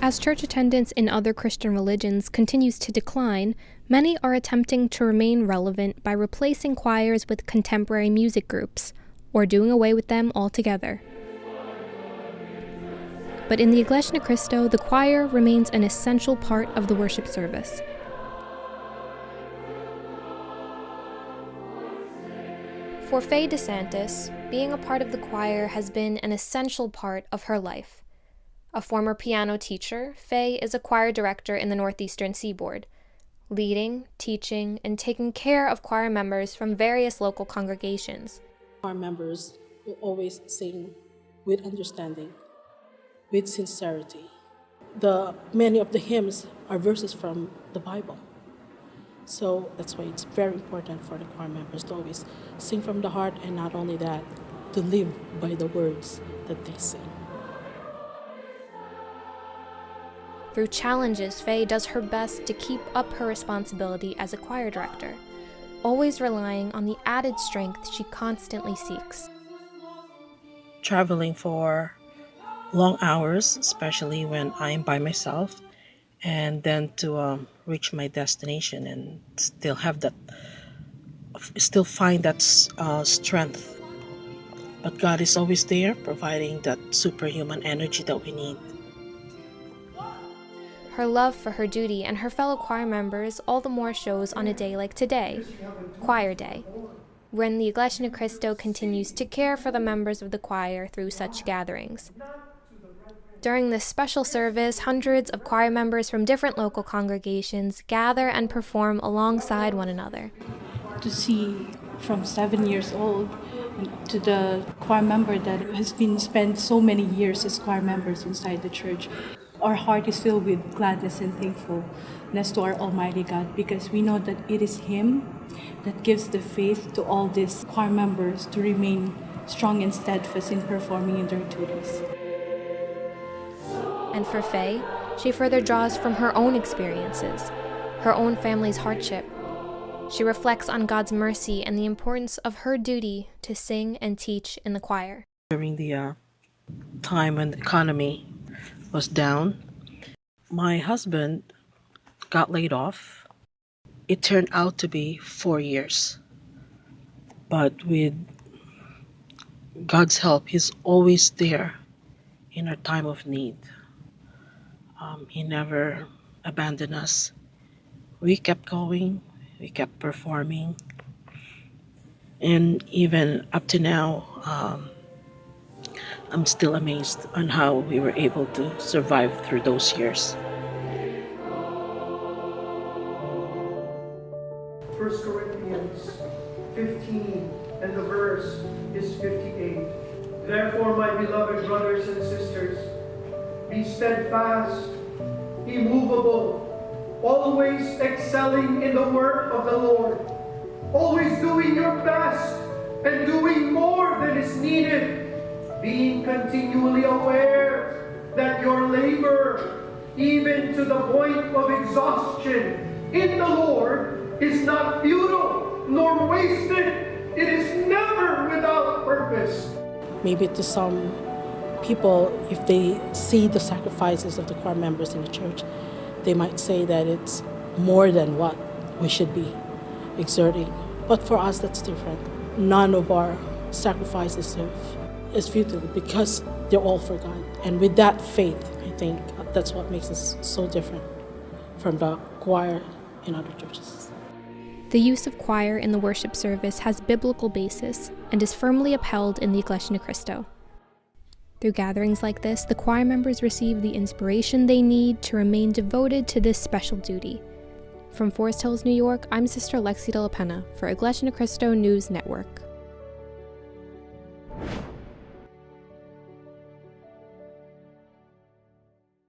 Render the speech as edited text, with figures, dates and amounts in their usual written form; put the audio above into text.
As church attendance in other Christian religions continues to decline, many are attempting to remain relevant by replacing choirs with contemporary music groups, or doing away with them altogether. But in the Iglesia ni Cristo, the choir remains an essential part of the worship service. For Faye DeSantis, being a part of the choir has been an essential part of her life. A former piano teacher, Faye is a choir director in the Northeastern Seaboard, leading, teaching, and taking care of choir members from various local congregations. Our members will always sing with understanding, with sincerity. Many of the hymns are verses from the Bible. So that's why it's very important for the choir members to always sing from the heart, and not only that, to live by the words that they sing. Through challenges, Faye does her best to keep up her responsibility as a choir director, always relying on the added strength she constantly seeks. Traveling for long hours, especially when I'm by myself, and then to reach my destination and still find that strength. But God is always there, providing that superhuman energy that we need. Her love for her duty and her fellow choir members all the more shows on a day like today, Choir Day, when the Iglesia ni Cristo continues to care for the members of the choir through such gatherings. During this special service, hundreds of choir members from different local congregations gather and perform alongside one another. To see from 7 years old to the choir member that has been spent so many years as choir members inside the church, our heart is filled with gladness and thankfulness to our Almighty God, because we know that it is Him that gives the faith to all these choir members to remain strong and steadfast in performing in their duties. And for Faye, she further draws from her own experiences, her own family's hardship. She reflects on God's mercy and the importance of her duty to sing and teach in the choir. During the time when the economy was down, my husband got laid off. It turned out to be 4 years. But with God's help, He's always there in our time of need. He never abandoned us. We kept going, we kept performing, and even up to now, I'm still amazed on how we were able to survive through those years. 1 Corinthians 15, and the verse is 58. Therefore, my beloved brothers and sisters, be steadfast, immovable, always excelling in the work of the Lord, always doing your best and doing more than is needed, being continually aware that your labor, even to the point of exhaustion in the Lord, is not futile nor wasted. It is never without purpose. Maybe to some people, if they see the sacrifices of the choir members in the church, they might say that it's more than what we should be exerting. But for us, that's different. None of our sacrifices is futile, because they're all for God. And with that faith, I think that's what makes us so different from the choir in other churches. The use of choir in the worship service has biblical basis and is firmly upheld in the Iglesia ni Cristo. Through gatherings like this, the choir members receive the inspiration they need to remain devoted to this special duty. From Forest Hills, New York, I'm Sister Lexi de la Pena for Iglesia ni Cristo News Network.